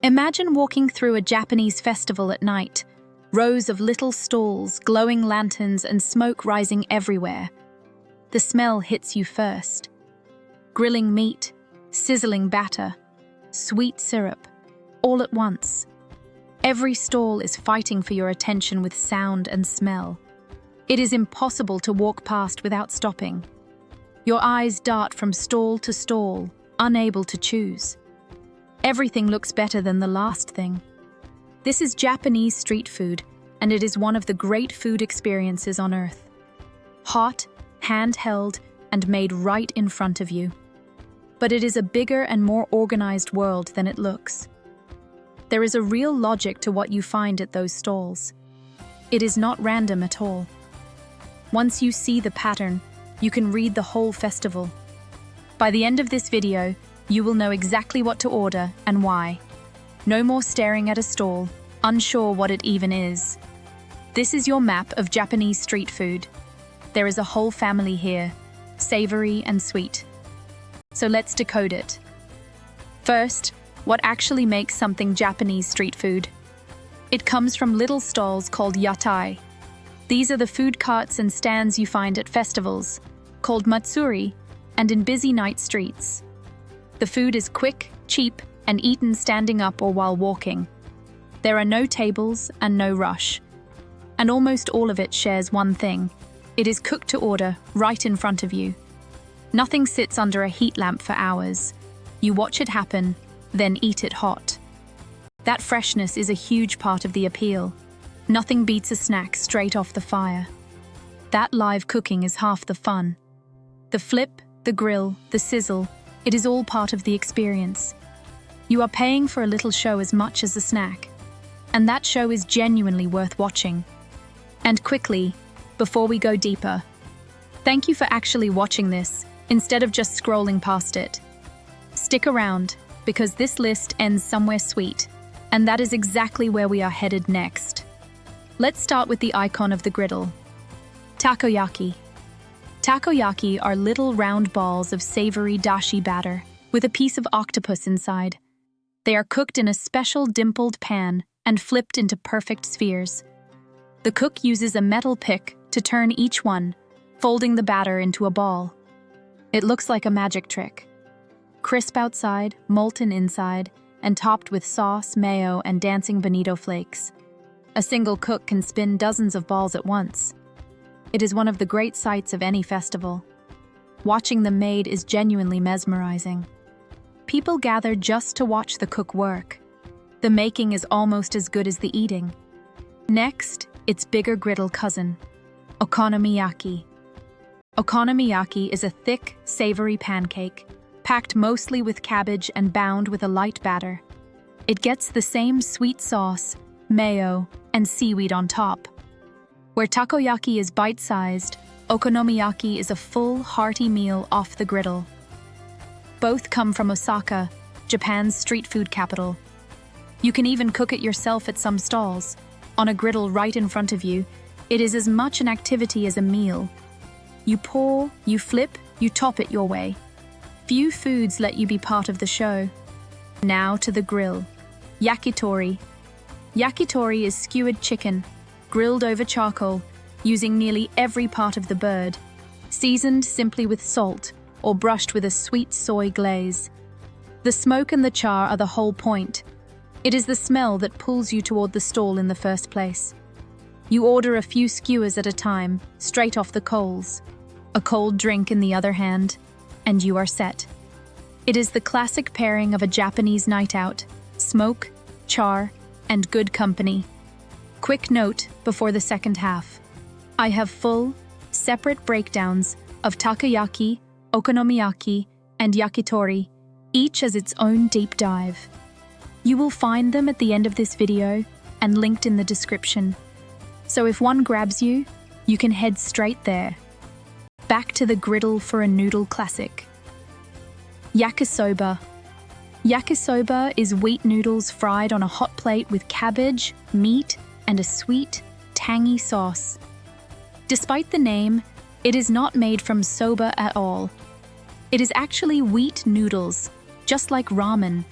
Imagine walking through a Japanese festival at night. Rows of little stalls, glowing lanterns, and smoke rising everywhere. The smell hits you first. Grilling meat, sizzling batter, sweet syrup, all at once. Every stall is fighting for your attention with sound and smell. It is impossible to walk past without stopping. Your eyes dart from stall to stall, unable to choose. Everything looks better than the last thing. This is Japanese street food, and it is one of the great food experiences on earth. Hot, handheld, and made right in front of you. But it is a bigger and more organized world than it looks. There is a real logic to what you find at those stalls. It is not random at all. Once you see the pattern, you can read the whole festival. By the end of this video, you will know exactly what to order and why. No more staring at a stall, unsure what it even is. This is your map of Japanese street food. There is a whole family here, savory and sweet. So let's decode it. First, what actually makes something Japanese street food? It comes from little stalls called yatai. These are the food carts and stands you find at festivals, called matsuri, and in busy night streets. The food is quick, cheap, and eaten standing up or while walking. There are no tables and no rush. And almost all of it shares one thing. It is cooked to order, right in front of you. Nothing sits under a heat lamp for hours. You watch it happen, then eat it hot. That freshness is a huge part of the appeal. Nothing beats a snack straight off the fire. That live cooking is half the fun. The flip, the grill, the sizzle, it is all part of the experience. You are paying for a little show as much as a snack. And that show is genuinely worth watching. And quickly, before we go deeper, thank you for actually watching this, instead of just scrolling past it. Stick around, because this list ends somewhere sweet, and that is exactly where we are headed next. Let's start with the icon of the griddle. Takoyaki. Takoyaki are little round balls of savory dashi batter with a piece of octopus inside. They are cooked in a special dimpled pan and flipped into perfect spheres. The cook uses a metal pick to turn each one, folding the batter into a ball. It looks like a magic trick. Crisp outside, molten inside, and topped with sauce, mayo, and dancing bonito flakes. A single cook can spin dozens of balls at once. It is one of the great sights of any festival. Watching them made is genuinely mesmerizing. People gather just to watch the cook work. The making is almost as good as the eating. Next, its bigger griddle cousin, Okonomiyaki. Okonomiyaki is a thick, savory pancake, packed mostly with cabbage and bound with a light batter. It gets the same sweet sauce, mayo, and seaweed on top. Where takoyaki is bite-sized, okonomiyaki is a full, hearty meal off the griddle. Both come from Osaka, Japan's street food capital. You can even cook it yourself at some stalls. On a griddle right in front of you, it is as much an activity as a meal. You pour, you flip, you top it your way. Few foods let you be part of the show. Now to the grill. Yakitori. Yakitori is skewered chicken, grilled over charcoal, using nearly every part of the bird, seasoned simply with salt or brushed with a sweet soy glaze. The smoke and the char are the whole point. It is the smell that pulls you toward the stall in the first place. You order a few skewers at a time, straight off the coals, a cold drink in the other hand, and you are set. It is the classic pairing of a Japanese night out: smoke, char, and good company. Quick note before the second half. I have full, separate breakdowns of takoyaki, okonomiyaki, and yakitori, each as its own deep dive. You will find them at the end of this video and linked in the description. So if one grabs you, you can head straight there. Back to the griddle for a noodle classic. Yakisoba. Yakisoba is wheat noodles fried on a hot plate with cabbage, meat, and a sweet, tangy sauce. Despite the name, it is not made from soba at all. It is actually wheat noodles, just like ramen.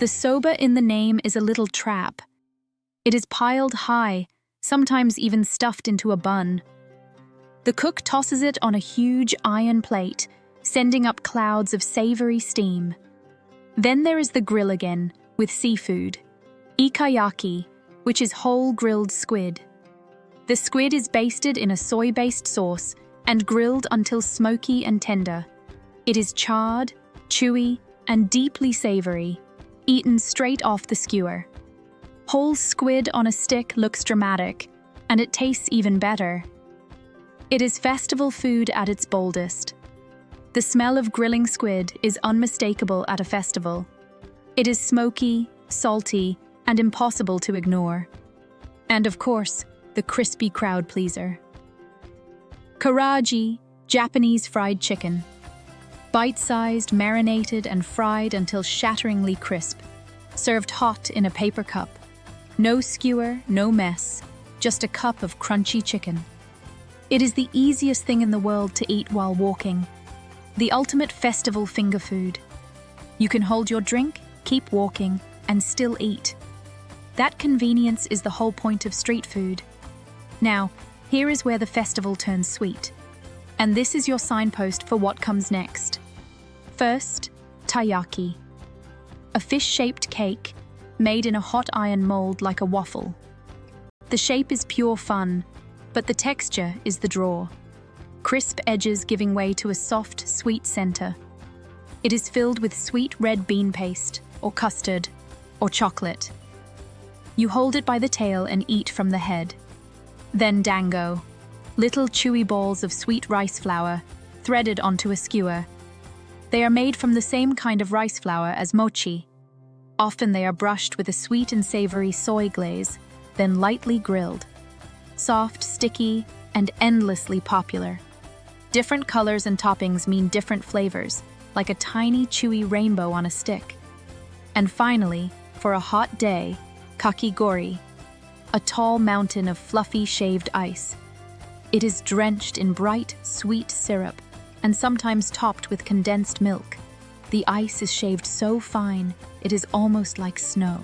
The soba in the name is a little trap. It is piled high, sometimes even stuffed into a bun. The cook tosses it on a huge iron plate, sending up clouds of savory steam. Then there is the grill again, with seafood. Ikayaki, which is whole grilled squid. The squid is basted in a soy-based sauce and grilled until smoky and tender. It is charred, chewy, and deeply savory, eaten straight off the skewer. Whole squid on a stick looks dramatic, and it tastes even better. It is festival food at its boldest. The smell of grilling squid is unmistakable at a festival. It is smoky, salty, and impossible to ignore. And of course, the crispy crowd pleaser. Karaage, Japanese fried chicken. Bite-sized, marinated, and fried until shatteringly crisp. Served hot in a paper cup. No skewer, no mess, just a cup of crunchy chicken. It is the easiest thing in the world to eat while walking. The ultimate festival finger food. You can hold your drink, keep walking, and still eat. That convenience is the whole point of street food. Now, here is where the festival turns sweet. And this is your signpost for what comes next. First, taiyaki. A fish-shaped cake made in a hot iron mold like a waffle. The shape is pure fun, but the texture is the draw. Crisp edges giving way to a soft, sweet center. It is filled with sweet red bean paste, or custard, or chocolate. You hold it by the tail and eat from the head. Then dango, little chewy balls of sweet rice flour, threaded onto a skewer. They are made from the same kind of rice flour as mochi. Often they are brushed with a sweet and savory soy glaze, then lightly grilled. Soft, sticky, and endlessly popular. Different colors and toppings mean different flavors, like a tiny, chewy rainbow on a stick. And finally, for a hot day, kakigori, a tall mountain of fluffy, shaved ice. It is drenched in bright, sweet syrup, and sometimes topped with condensed milk. The ice is shaved so fine, it is almost like snow.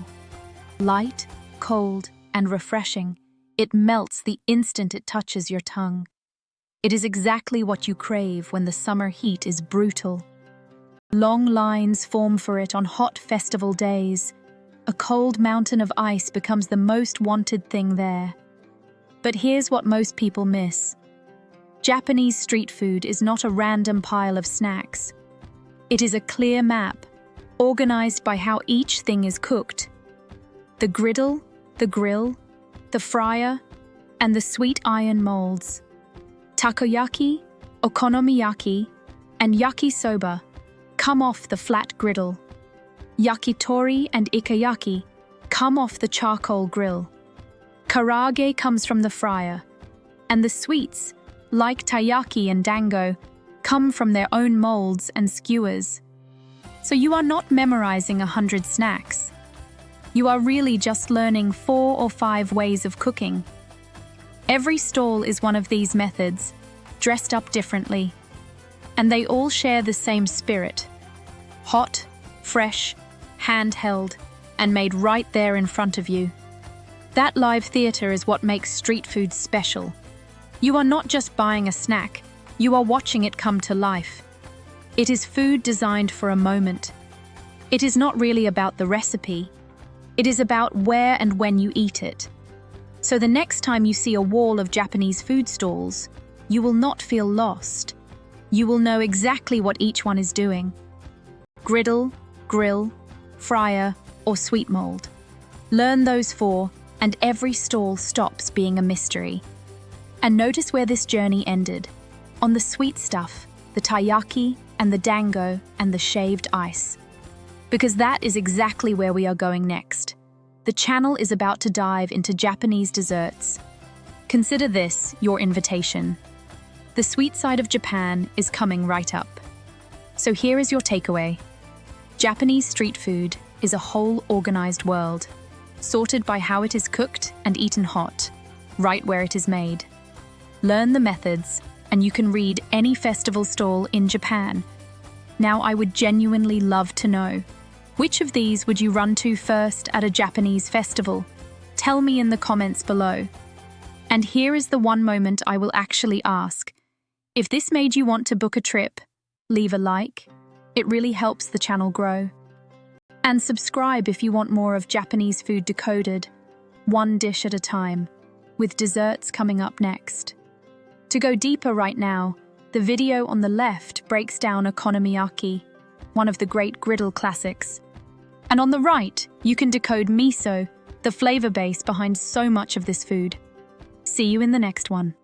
Light, cold, and refreshing, it melts the instant it touches your tongue. It is exactly what you crave when the summer heat is brutal. Long lines form for it on hot festival days. A cold mountain of ice becomes the most wanted thing there. But here's what most people miss. Japanese street food is not a random pile of snacks. It is a clear map, organized by how each thing is cooked. The griddle, the grill, the fryer, and the sweet iron molds. Takoyaki, Okonomiyaki, and Yakisoba come off the flat griddle. Yakitori and Ikayaki come off the charcoal grill. Karaage comes from the fryer, and the sweets, like Taiyaki and Dango, come from their own molds and skewers. So you are not memorizing 100 snacks. You are really just learning 4 or 5 ways of cooking. Every stall is one of these methods, dressed up differently. And they all share the same spirit. Hot, fresh, handheld, and made right there in front of you. That live theater is what makes street food special. You are not just buying a snack, you are watching it come to life. It is food designed for a moment. It is not really about the recipe. It is about where and when you eat it. So the next time you see a wall of Japanese food stalls, you will not feel lost. You will know exactly what each one is doing. Griddle, grill, fryer, or sweet mold. Learn those 4, and every stall stops being a mystery. And notice where this journey ended. On the sweet stuff, the taiyaki, and the dango, and the shaved ice. Because that is exactly where we are going next. The channel is about to dive into Japanese desserts. Consider this your invitation. The sweet side of Japan is coming right up. So here is your takeaway. Japanese street food is a whole organized world, sorted by how it is cooked and eaten hot, right where it is made. Learn the methods, and you can read any festival stall in Japan. Now I would genuinely love to know, Which of these would you run to first at a Japanese festival? Tell me in the comments below. And here is the one moment I will actually ask. If this made you want to book a trip, leave a like. It really helps the channel grow. And subscribe if you want more of Japanese food decoded, one dish at a time, with desserts coming up next. To go deeper right now, the video on the left breaks down Okonomiyaki, one of the great griddle classics. And on the right, you can decode miso, the flavor base behind so much of this food. See you in the next one.